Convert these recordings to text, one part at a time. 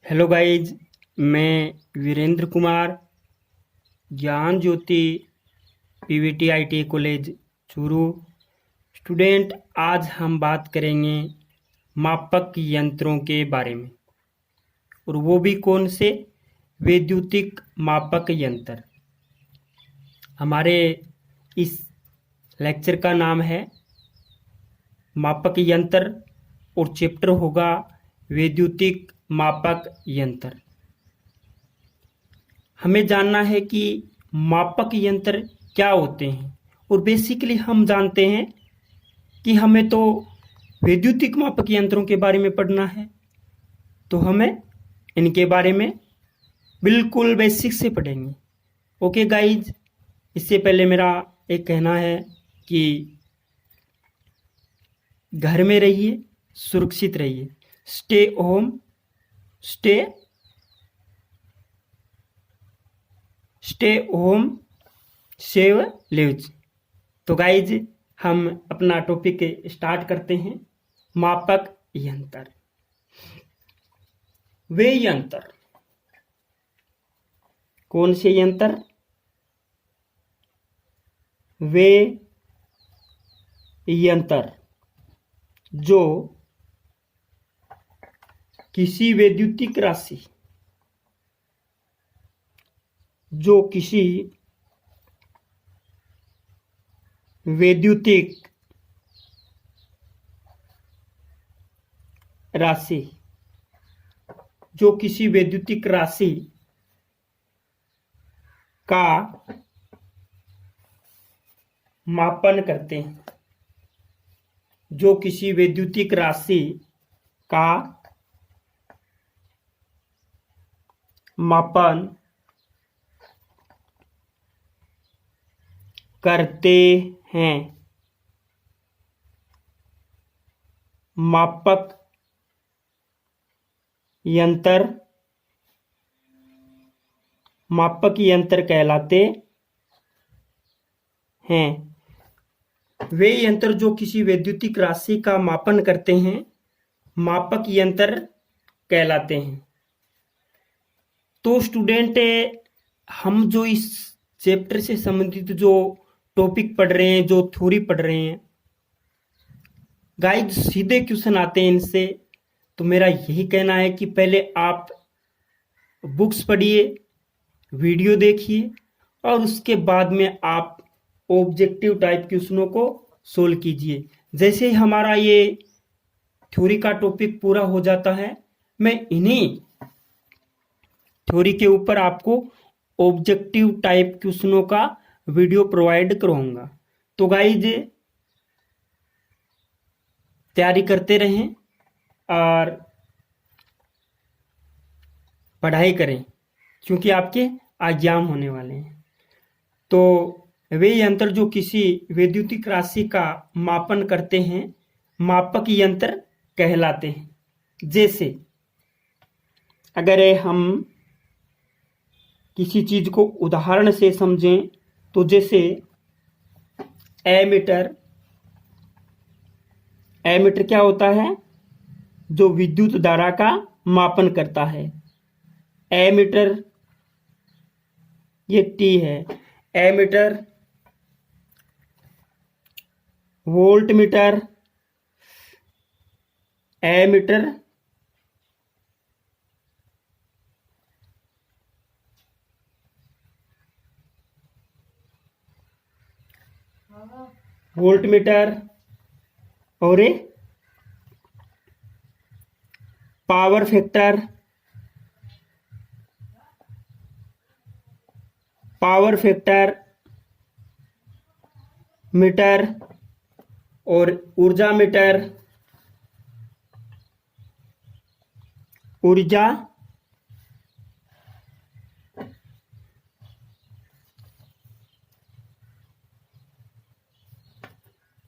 Hello guys. मैं Virendra Kumar, Gyan Jyoti PVT IT college Churu student. आज हम बात करेंगे मापक यंत्रों के बारे में, और वो भी कौन से? वैद्युतिक मापक यंत्र। हमारे इस लेक्चर का नाम है मापक यंत्र और चैप्टर होगा वैद्युतिक मापक यंत्र। हमें जानना है कि मापक यंत्र क्या होते हैं, और बेसिकली हम जानते हैं कि हमें तो वैद्युतिक मापक यंत्रों के बारे में पढ़ना है, तो हमें इनके बारे में बिल्कुल बेसिक से पढ़ेंगे। ओके गाइज, इससे पहले मेरा एक कहना है कि घर में रहिए, सुरक्षित रहिए। Stay home, stay home, save lives. तो गाइज, हम अपना टॉपिक स्टार्ट करते हैं। मापक यंत्र। वे यंत्र, कौन से यंत्र? वे यंत्र जो किसी वैद्युतिक राशि, जो किसी वैद्युतिक राशि, जो किसी वैद्युतिक राशि का मापन करते हैं, जो किसी वैद्युतिक राशि का मापन करते हैं। मापक यंत्र कहलाते हैं। वे यंत्र जो किसी वैद्युतिक राशि का मापन करते हैं, मापक यंत्र कहलाते हैं। तो स्टूडेंट, हम जो इस चैप्टर से संबंधित जो टॉपिक पढ़ रहे हैं, जो थ्योरी पढ़ रहे हैं गाइड, सीधे क्वेश्चन आते हैं इनसे। तो मेरा यही कहना है कि पहले आप बुक्स पढ़िए, वीडियो देखिए, और उसके बाद में आप ऑब्जेक्टिव टाइप क्वेश्चनों को सोल्व कीजिए। जैसे ही हमारा ये थ्योरी का टॉपिक पूरा हो जाता है, मैं इन्हीं थ्योरी के ऊपर आपको ऑब्जेक्टिव टाइप क्वेश्चनों का वीडियो प्रोवाइड करूंगा। तो गाइज, तैयारी करते रहें और पढ़ाई करें, क्योंकि आपके एग्जाम होने वाले हैं। तो वे यंत्र जो किसी वैद्युतिक राशि का मापन करते हैं, मापक यंत्र कहलाते हैं। जैसे अगर हम किसी चीज को उदाहरण से समझें, तो जैसे एमीटर क्या होता है? जो विद्युत धारा का मापन करता है। एमीटर, ये टी है। Ammeter, voltmeter, ammeter, voltmeter, और पावर फैक्टर, मीटर, और ऊर्जा मीटर,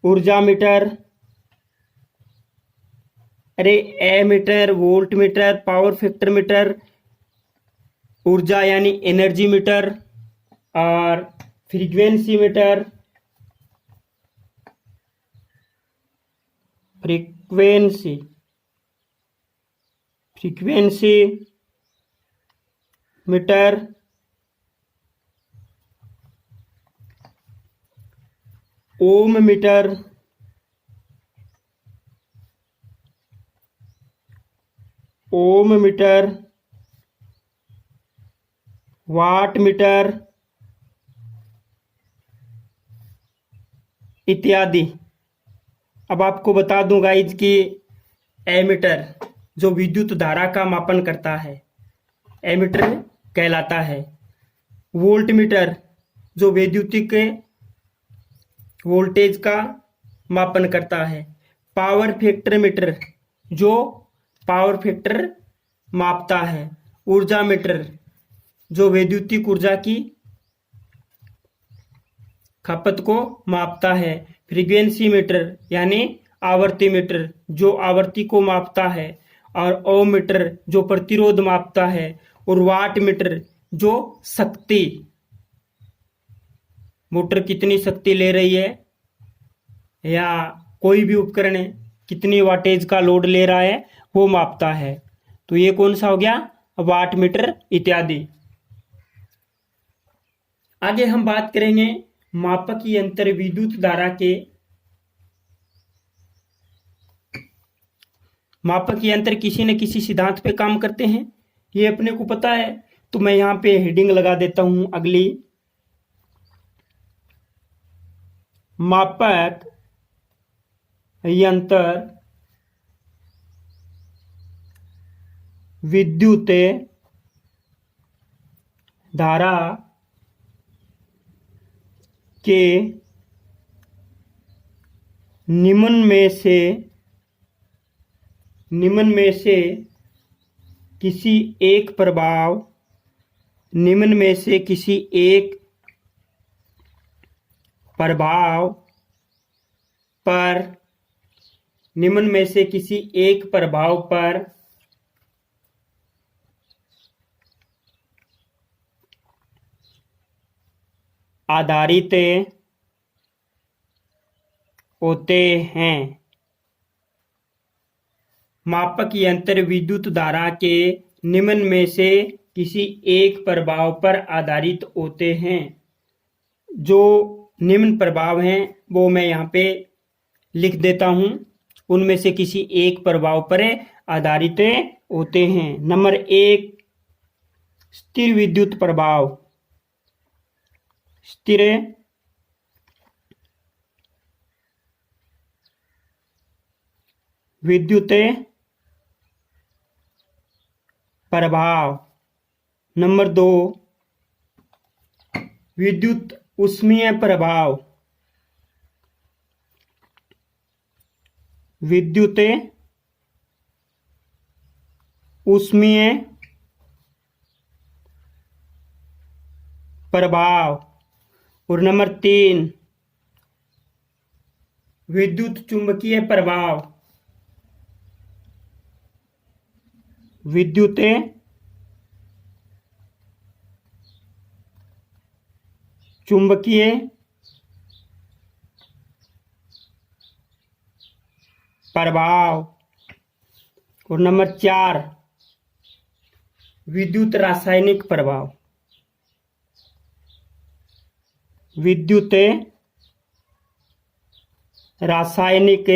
ऊर्जा मीटर। अरे, ammeter, voltmeter, power factor meter, ऊर्जा यानी एनर्जी मीटर, और frequency meter, frequency meter, ohmmeter, ohmmeter, wattmeter इत्यादि। अब आपको बता दूं गाइज कि एमीटर जो विद्युत धारा का मापन करता है एमीटर कहलाता है। वोल्ट मीटर जो वैद्युतिक वोल्टेज का मापन करता है। पावर फैक्टर मीटर जो पावर फैक्टर मापता है। ऊर्जा मीटर जो वैद्युतिक ऊर्जा की खपत को मापता है। फ्रीक्वेंसी मीटर यानी आवर्ती मीटर जो आवृत्ति को मापता है। और ओम मीटर जो प्रतिरोध मापता है। और वाट मीटर जो शक्ति, मोटर कितनी शक्ति ले रही है या कोई भी उपकरण कितनी वाटेज का लोड ले रहा है वो मापता है। तो ये कौन सा हो गया? वाट मीटर इत्यादि। आगे हम बात करेंगे मापक यंत्र विद्युत धारा के। मापक यंत्र किसी न किसी सिद्धांत पे काम करते हैं, ये अपने को पता है। तो मैं यहां पे हेडिंग लगा देता हूं अगली। मापक यंत्र विद्युत धारा के निम्न में से किसी एक प्रभाव निम्न में से किसी एक प्रभाव पर निम्न में से किसी एक प्रभाव पर आधारित होते हैं। मापक यंत्र विद्युत धारा के निम्न में से किसी एक प्रभाव पर आधारित होते हैं। जो निम्न प्रभाव हैं वो मैं यहाँ पे लिख देता हूँ। उनमें से किसी एक प्रभाव पर आधारित होते हैं। नंबर 1 स्थिर विद्युत प्रभाव। स्थिर विद्युत प्रभाव। नंबर 2 विद्युत ऊष्मीय प्रभाव। विद्युत ऊष्मीय प्रभाव। और नंबर 3 विद्युत चुंबकीय प्रभाव। विद्युत चुंबकीय प्रभाव। और नंबर 4 विद्युत रासायनिक प्रभाव। विद्युत रासायनिक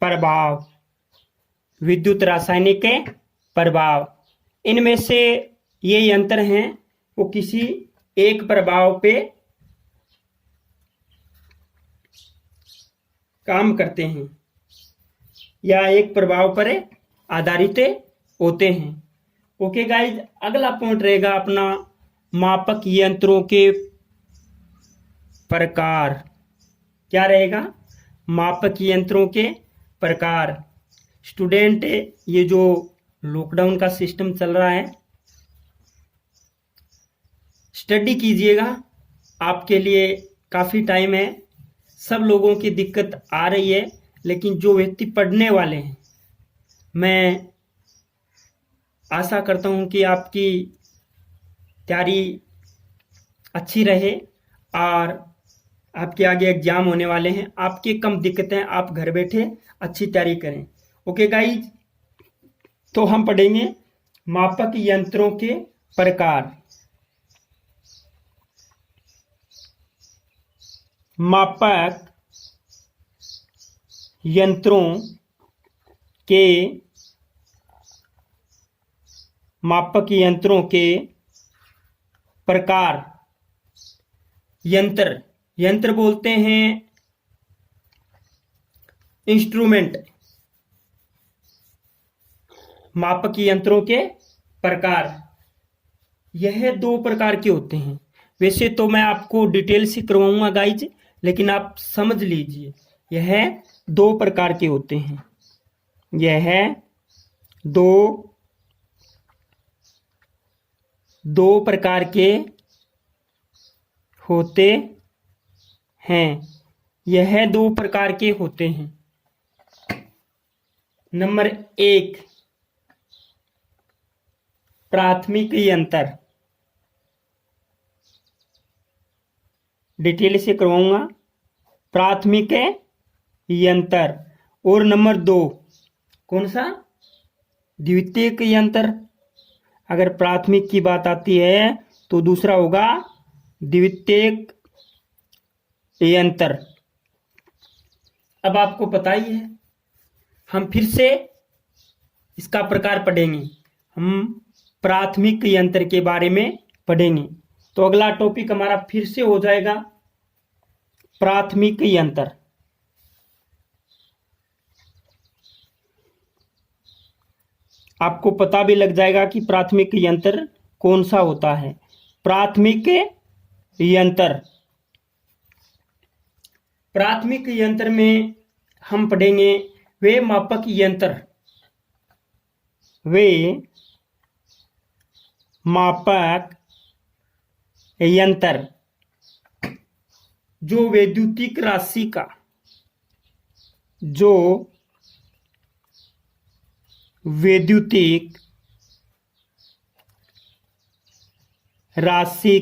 प्रभाव। विद्युत रासायनिक प्रभाव। इनमें से ये यंत्र हैं वो किसी एक प्रभाव पे काम करते हैं या एक प्रभाव पर आधारित होते हैं। ओके गाइज, अगला पॉइंट रहेगा अपना मापक यंत्रों के प्रकार। क्या रहेगा? मापक यंत्रों के प्रकार। स्टूडेंट, ये जो लॉकडाउन का सिस्टम चल रहा है स्टडी कीजिएगा, आपके लिए काफ़ी टाइम है। सब लोगों की दिक्कत आ रही है, लेकिन जो व्यक्ति पढ़ने वाले हैं मैं आशा करता हूं कि आपकी तैयारी अच्छी रहे और आपके आगे एग्जाम होने वाले हैं। आपके कम दिक्कतें, आप घर बैठे अच्छी तैयारी करें। ओके गाइज, तो हम पढ़ेंगे मापक यंत्रों के प्रकार। मापक यंत्रों के प्रकार। यंत्र बोलते हैं इंस्ट्रूमेंट। मापक यंत्रों के प्रकार यह 2 प्रकार के होते हैं। वैसे तो मैं आपको डिटेल से करवाऊंगा गाइज, लेकिन आप समझ लीजिए यह 2 प्रकार के होते हैं। यह दो प्रकार के होते हैं। यह 2 प्रकार के होते हैं। नंबर 1, प्राथमिक यंत्र। डिटेल से करवाऊंगा प्राथमिक यंत्र। और नंबर 2 कौन सा? द्वितीयक यंत्र। अगर प्राथमिक की बात आती है तो दूसरा होगा द्वितीयक यंत्र। अब आपको पता ही है, हम फिर से इसका प्रकार पढ़ेंगे। हम प्राथमिक यंत्र के बारे में पढ़ेंगे। तो अगला टॉपिक हमारा फिर से हो जाएगा प्राथमिक यंत्र। आपको पता भी लग जाएगा कि प्राथमिक यंत्र कौन सा होता है। प्राथमिक यंत्र में हम पढ़ेंगे वे मापक यंत्र जो वैद्युतिक राशि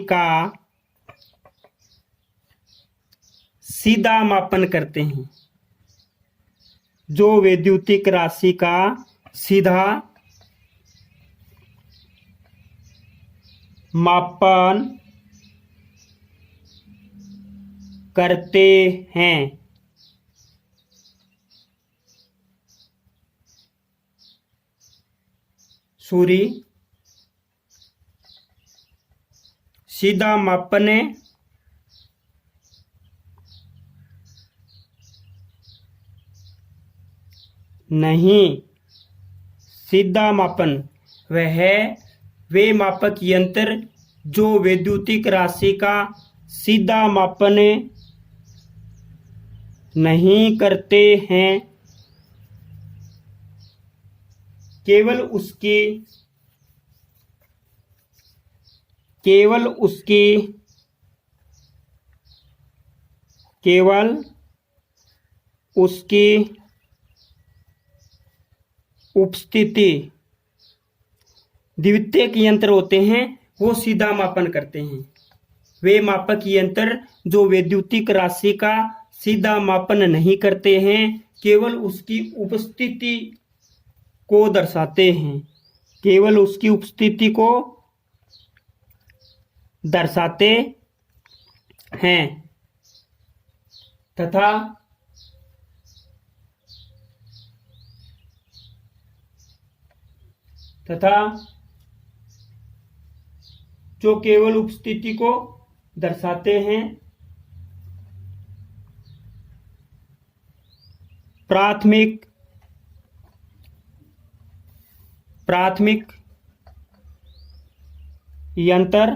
का सीधा मापन करते हैं। जो वैद्युतिक राशि का सीधा मापन करते हैं। सीधा मापन नहीं, सीधा मापन वे मापक यंत्र जो वैद्युतिक राशि का सीधा मापन नहीं करते हैं, केवल उसकी उपस्थिति। द्वितीयक यंत्र होते हैं वो सीधा मापन करते हैं। वे मापक यंत्र जो वैद्युतिक राशि का सीधा मापन नहीं करते हैं, केवल उसकी उपस्थिति को दर्शाते हैं। केवल उसकी उपस्थिति को दर्शाते हैं तथा जो केवल उपस्थिति को दर्शाते हैं प्राथमिक यंत्र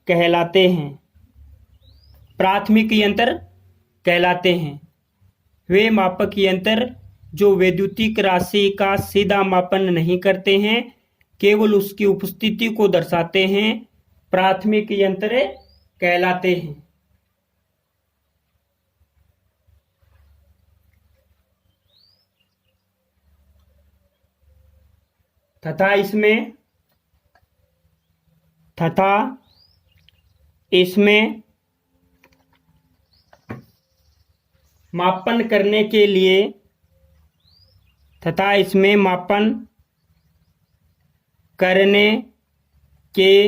कहलाते हैं। प्राथमिक यंत्र कहलाते हैं वे मापक यंत्र जो वैद्युतिक राशि का सीधा मापन नहीं करते हैं, केवल उसकी उपस्थिति को दर्शाते हैं, प्राथमिक यंत्र कहलाते हैं। तथा इसमें मापन करने के लिए तथा इसमें मापन करने के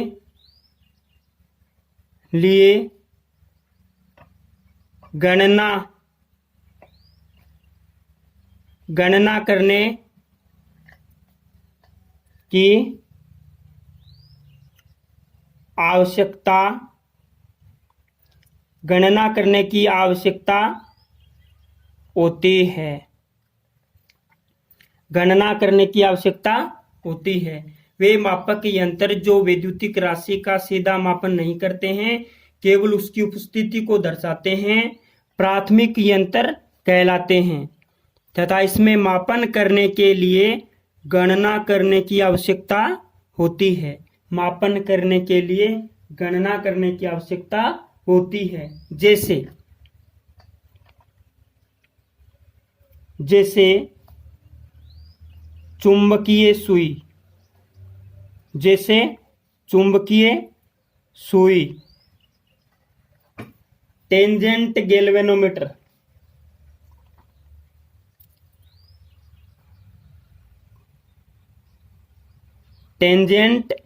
लिए गणना करने की आवश्यकता होती है। गणना करने की आवश्यकता होती है। वे मापक यंत्र जो वैद्युतिक राशि का सीधा मापन नहीं करते हैं, केवल उसकी उपस्थिति को दर्शाते हैं, प्राथमिक यंत्र कहलाते हैं तथा इसमें मापन करने के लिए गणना करने की आवश्यकता होती है। मापन करने के लिए गणना करने की आवश्यकता होती है। जैसे चुंबकीय सुई, tangent galvanometer, galvanometer,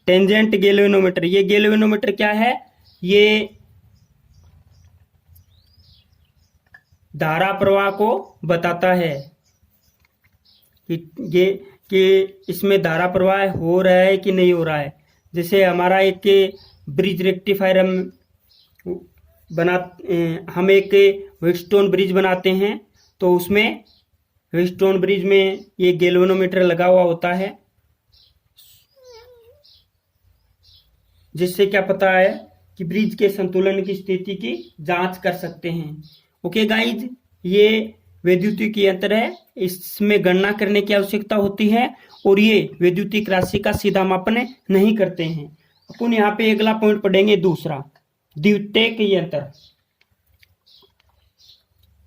tangent galvanometer. ये गैल्वेनोमीटर क्या है? ये धारा प्रवाह को बताता है कि इसमें धारा प्रवाह हो रहा है कि नहीं हो रहा है। जैसे हमारा एक ब्रिज रेक्टिफायर हम एक व्हीटस्टोन ब्रिज बनाते हैं, तो उसमें व्हीटस्टोन ब्रिज में ये गैल्वेनोमीटर लगा हुआ होता है, जिससे क्या पता है कि ब्रिज के संतुलन की स्थिति की जांच कर सकते हैं। ओके गाइज, ये वैद्युतिक यंत्र है, इसमें गणना करने की आवश्यकता होती है और ये वैद्युतिक राशि का सीधा मापन नहीं करते हैं। अपन यहाँ पे अगला पॉइंट पढ़ेंगे, दूसरा द्वितीयक यंत्र।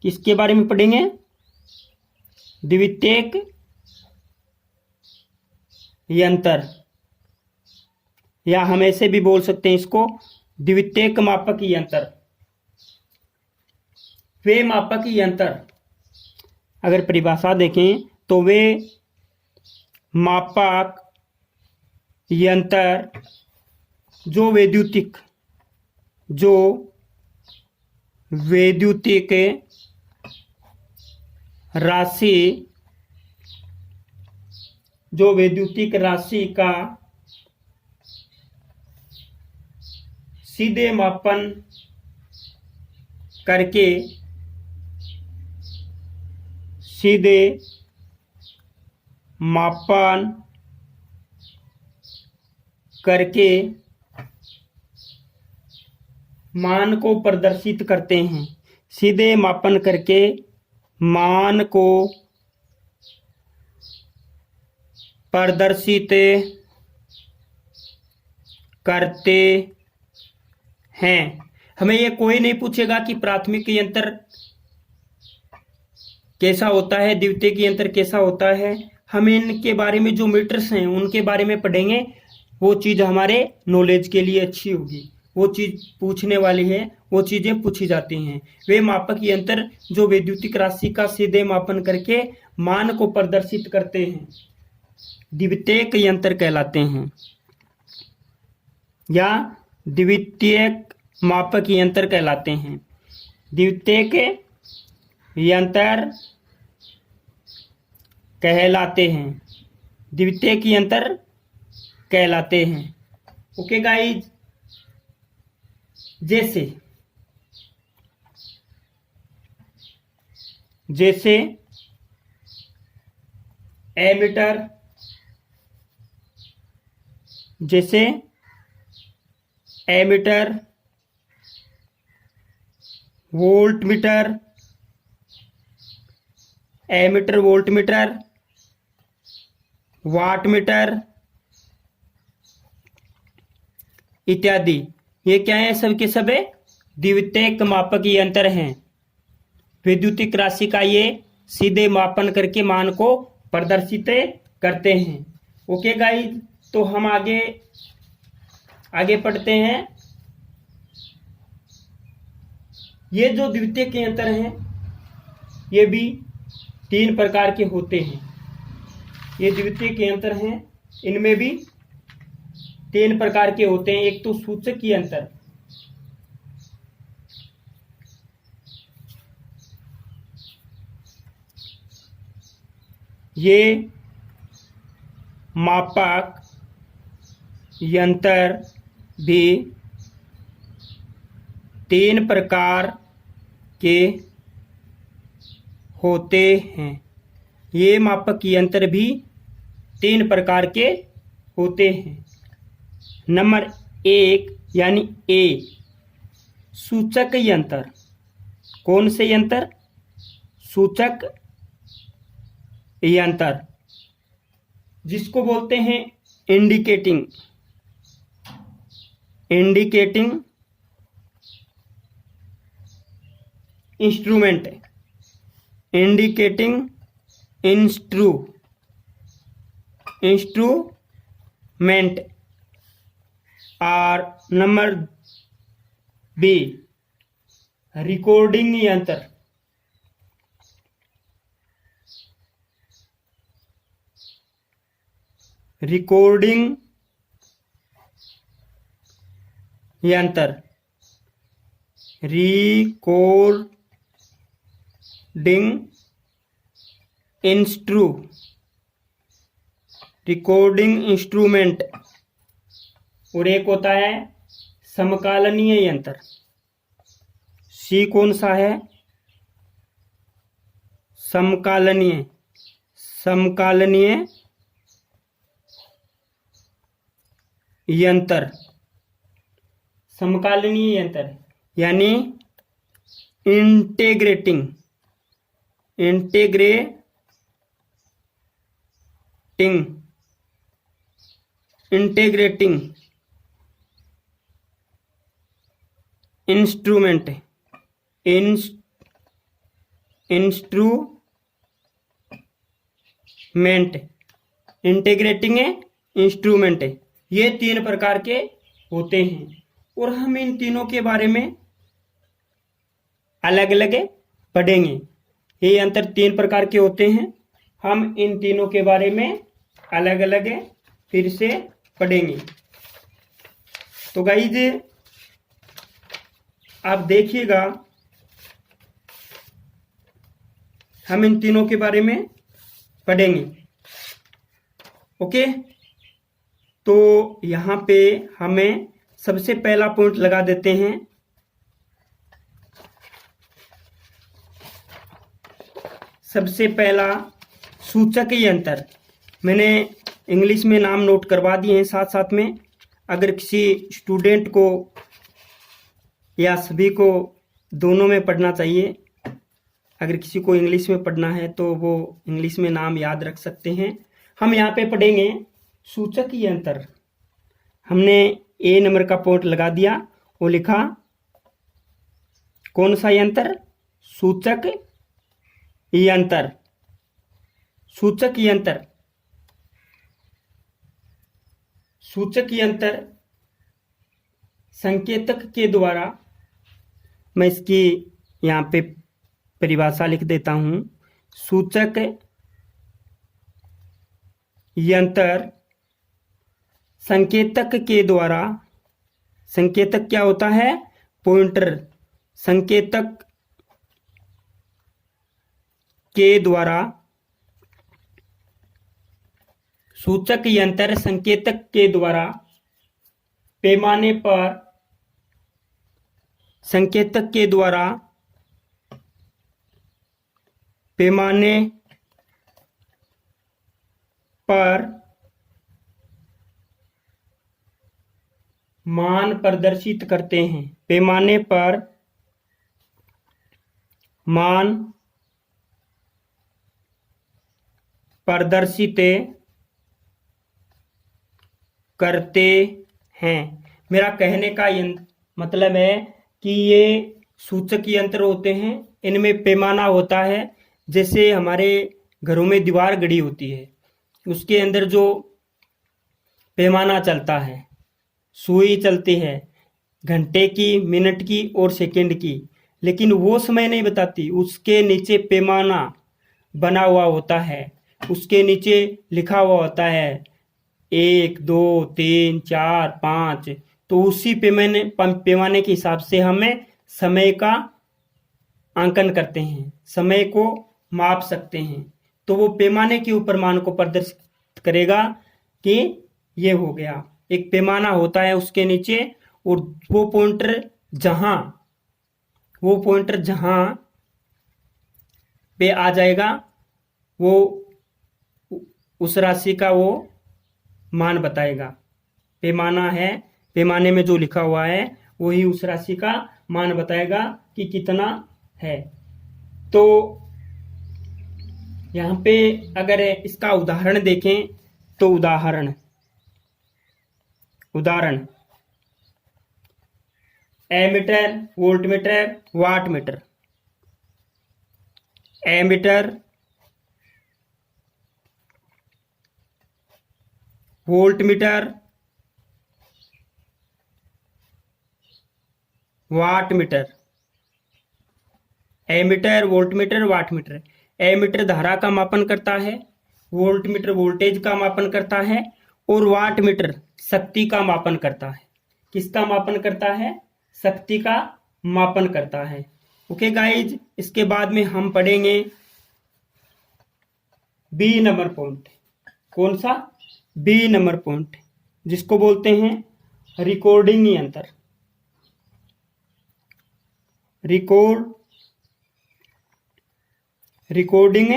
किसके बारे में पढ़ेंगे? द्वितीयक यंत्र, या हम ऐसे भी बोल सकते हैं इसको द्वितीयक मापक यंत्र। वे मापक यंत्र, अगर परिभाषा देखें तो वे मापक यंत्र जो वैद्युतिक राशि का सीधे मापन करके मान को प्रदर्शित करते हैं। सीधे मापन करके मान को प्रदर्शित करते हैं। हमें ये कोई नहीं पूछेगा कि प्राथमिक यंत्र कैसा होता है, द्वितीयक यंत्र कैसा होता है। हम इनके बारे में जो मीटर्स हैं उनके बारे में पढ़ेंगे, वो चीज़ हमारे नॉलेज के लिए अच्छी होगी। वो चीज़ पूछने वाली है, वो चीज़ें पूछी जाती हैं। वे मापक यंत्र जो वैद्युतिक राशि का सीधे मापन करके मान को प्रदर्शित करते हैं द्वितीयक यंत्र कहलाते हैं, या द्वितीयक मापक यंत्र कहलाते हैं। द्वितीयक यंत्र कहलाते हैं। ओके गाइज, जैसे एमीटर, वोल्टमीटर, वाटमीटर इत्यादि, ये क्या है? सब के सब द्वितीयक मापक यंत्र हैं। विद्युतीय राशि का ये सीधे मापन करके मान को प्रदर्शित करते हैं। ओके गाइस, तो हम आगे पढ़ते हैं। ये जो द्वितीयक यंत्र हैं ये भी 3 प्रकार के होते हैं। ये द्वितीयक यंत्र हैं, इनमें भी 3 प्रकार के होते हैं। एक तो सूचक यंत्र, ये मापक यंत्र भी 3 प्रकार के होते हैं। ये मापक यंत्र भी 3 प्रकार के होते हैं। नंबर 1 यानी ए, सूचक यंत्र। कौन से यंत्र? सूचक यंत्र, जिसको बोलते हैं इंडिकेटिंग इंस्ट्रूमेंट। Indicating instrument. और नंबर बी, रिकॉर्डिंग यंत्र। रिकॉर्डिंग यंत्र, रिकॉर्डिंग इंस्ट्रूमेंट। और एक होता है समकालीन यंत्र। सी कौन सा है? समकालीन यंत्र। समकालीन यंत्र यानी इंटीग्रेटिंग इंस्ट्रूमेंट। इंटीग्रेटिंग इंस्ट्रूमेंट, ये 3 प्रकार के होते हैं। और हम इन तीनों के बारे में अलग अलग पढ़ेंगे। ये यंत्र 3 प्रकार के होते हैं, हम इन तीनों के बारे में अलग अलग फिर से पढ़ेंगे। तो गाइज आप देखिएगा, हम इन तीनों के बारे में पढ़ेंगे। ओके, तो यहाँ पे हमें सबसे पहला पॉइंट लगा देते हैं। सबसे पहला सूचक यंत्र। मैंने इंग्लिश में नाम नोट करवा दिए हैं साथ साथ में। अगर किसी स्टूडेंट को या सभी को दोनों में पढ़ना चाहिए, अगर किसी को इंग्लिश में पढ़ना है तो वो इंग्लिश में नाम याद रख सकते हैं। हम यहाँ पे पढ़ेंगे सूचक यंत्र। हमने ए नंबर का पॉइंट लगा दिया, वो लिखा कौन सा यंत्र? सूचक यंत्र। सूचक यंत्र संकेतक के द्वारा, मैं इसकी यहाँ पे परिभाषा लिख देता हूँ। सूचक यंत्र संकेतक के द्वारा, संकेतक क्या होता है? पॉइंटर। संकेतक के द्वारा, सूचक यंत्र संकेतक के द्वारा पैमाने पर, संकेतक के द्वारा पैमाने पर मान प्रदर्शित करते हैं। पैमाने पर मान प्रदर्शित करते हैं। मेरा कहने का मतलब है कि ये सूचक यंत्र होते हैं इनमें पैमाना होता है। जैसे हमारे घरों में दीवार गड़ी होती है, उसके अंदर जो पैमाना चलता है, सुई चलती है घंटे की, मिनट की और सेकंड की, लेकिन वो समय नहीं बताती। उसके नीचे पैमाना बना हुआ होता है, उसके नीचे लिखा हुआ होता है 1 2 3 4 5। तो उसी पैमाने के हिसाब से हमें समय का आंकन करते हैं, समय को माप सकते हैं। तो वो पैमाने के ऊपर मान को प्रदर्शित करेगा कि ये हो गया। एक पैमाना होता है उसके नीचे, और वो पॉइंटर जहां पे आ जाएगा वो उस राशि का वो मान बताएगा। पैमाना है, पैमाने में जो लिखा हुआ है वही उस राशि का मान बताएगा कि कितना है। तो यहाँ पे अगर इसका उदाहरण देखें तो उदाहरण ammeter, voltmeter, wattmeter. Ammeter, voltmeter, wattmeter. Ammeter, voltmeter, wattmeter. Ammeter धारा का मापन करता है, वोल्टमीटर वोल्टेज का मापन करता है, और वाटमीटर शक्ति का मापन करता है। किसका मापन करता है? शक्ति का मापन करता है। ओके गाइज, इसके बाद में हम पढ़ेंगे बी नंबर पॉइंट। कौन सा? बी नंबर पॉइंट, जिसको बोलते हैं रिकॉर्डिंग यंत्र। रिकॉर्डिंग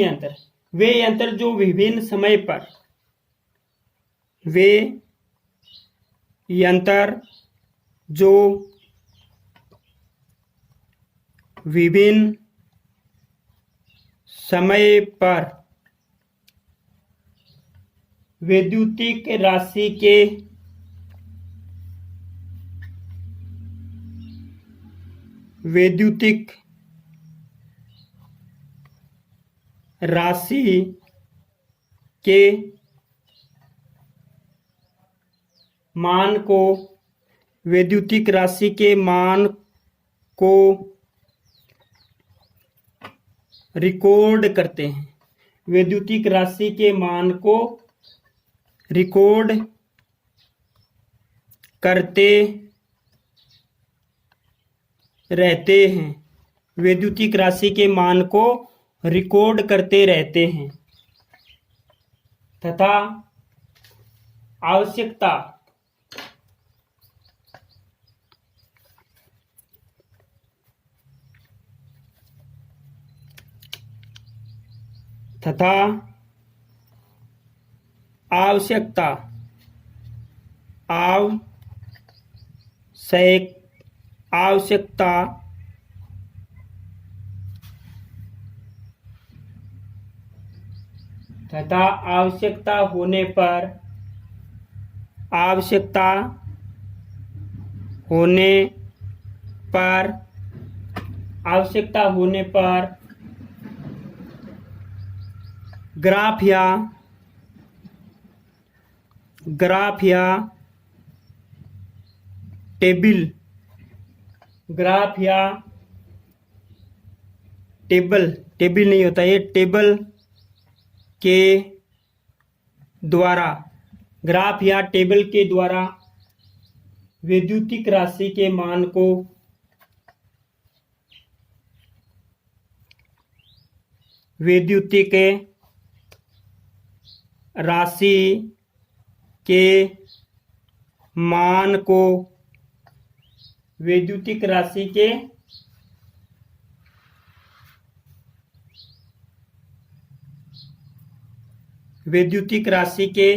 यंत्र वे यंत्र जो विभिन्न समय पर वैद्युतिक राशि के मान को रिकॉर्ड करते हैं। वैद्युतिक राशि के मान को रिकॉर्ड करते रहते हैं। वैद्युतिक राशि के मान को रिकॉर्ड करते रहते हैं तथा आवश्यकता आवश्यकता होने पर ग्राफ या टेबल नहीं होता, ये टेबल के द्वारा, ग्राफ या टेबल के द्वारा वैद्युतिक राशि के मान को वैद्युतिक राशि के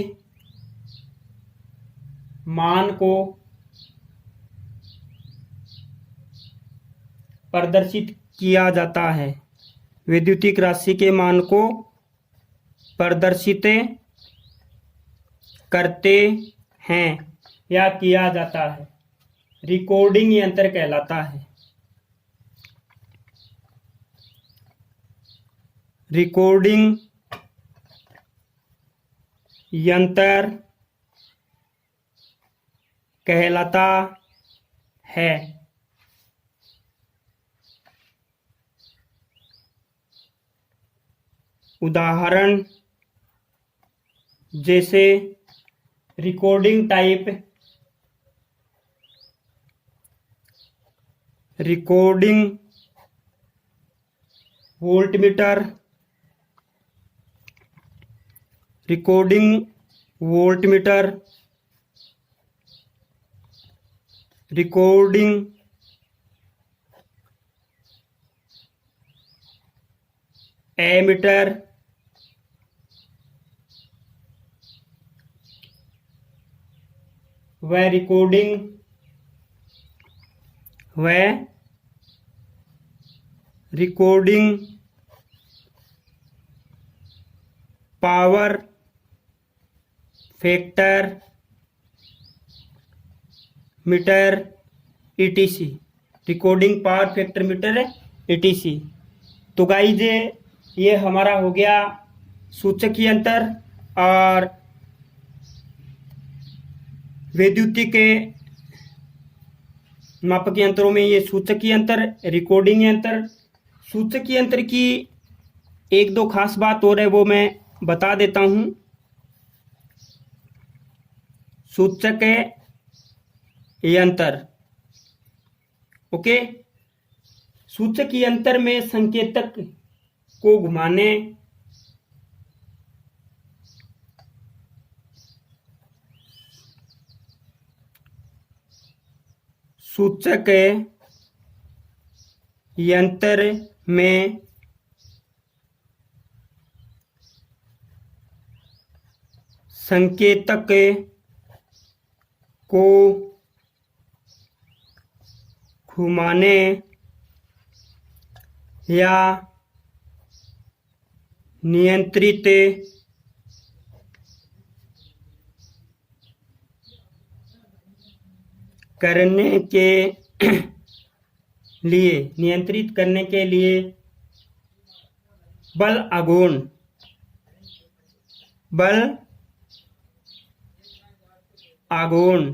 मान को प्रदर्शित किया जाता है। वैद्युतिक राशि के मान को प्रदर्शित करते हैं या किया जाता है। रिकॉर्डिंग यंत्र कहलाता है। रिकॉर्डिंग यंत्र कहलाता है। उदाहरण जैसे recording type, recording voltmeter, recording voltmeter, recording ammeter, व recording power factor meter ETC. Recording power factor meter ETC. तो गाइज ये हमारा हो गया सूचक यंत्र और वैद्युतिक मापक यंत्रों में ये सूचक यंत्र, रिकॉर्डिंग यंत्र। सूचक यंत्र की एक दो खास बात और है, वो मैं बता देता हूं। सूचक यंत्र, ओके, सूचक यंत्र में संकेतक को घुमाने सूचक यंत्र में संकेतक को घुमाने या नियंत्रित करने के लिए, नियंत्रित करने के लिए बल आघूर्ण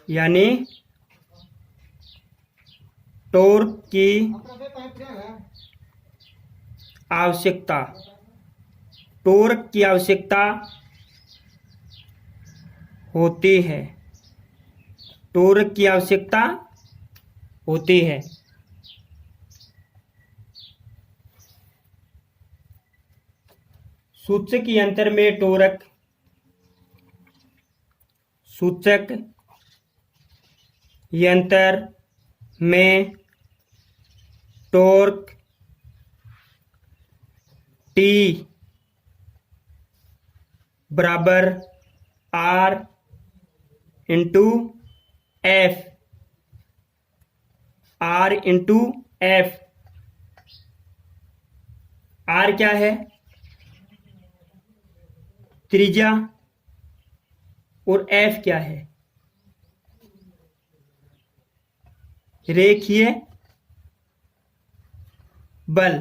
यानी टॉर्क की आवश्यकता, टॉर्क की आवश्यकता होती है, टॉर्क की आवश्यकता होती है। सूचक यंत्र में टॉर्क, सूचक यंत्र में टॉर्क T बराबर R into F, R into F। R क्या है? त्रिज्या, और F क्या है? रेखीय बल।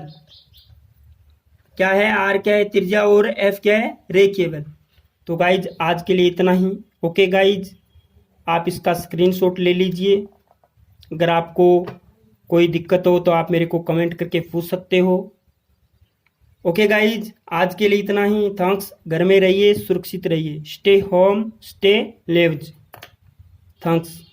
क्या है? R क्या है? त्रिज्या, और F क्या है? रेखीय बल। तो गाइज आज के लिए इतना ही। ओके गाइज, आप इसका स्क्रीनशॉट ले लीजिए। अगर आपको कोई दिक्कत हो तो आप मेरे को कमेंट करके पूछ सकते हो। ओके गाइज, आज के लिए इतना ही। थैंक्स। घर में रहिए, सुरक्षित रहिए। Stay home, stay leaves. Thanks.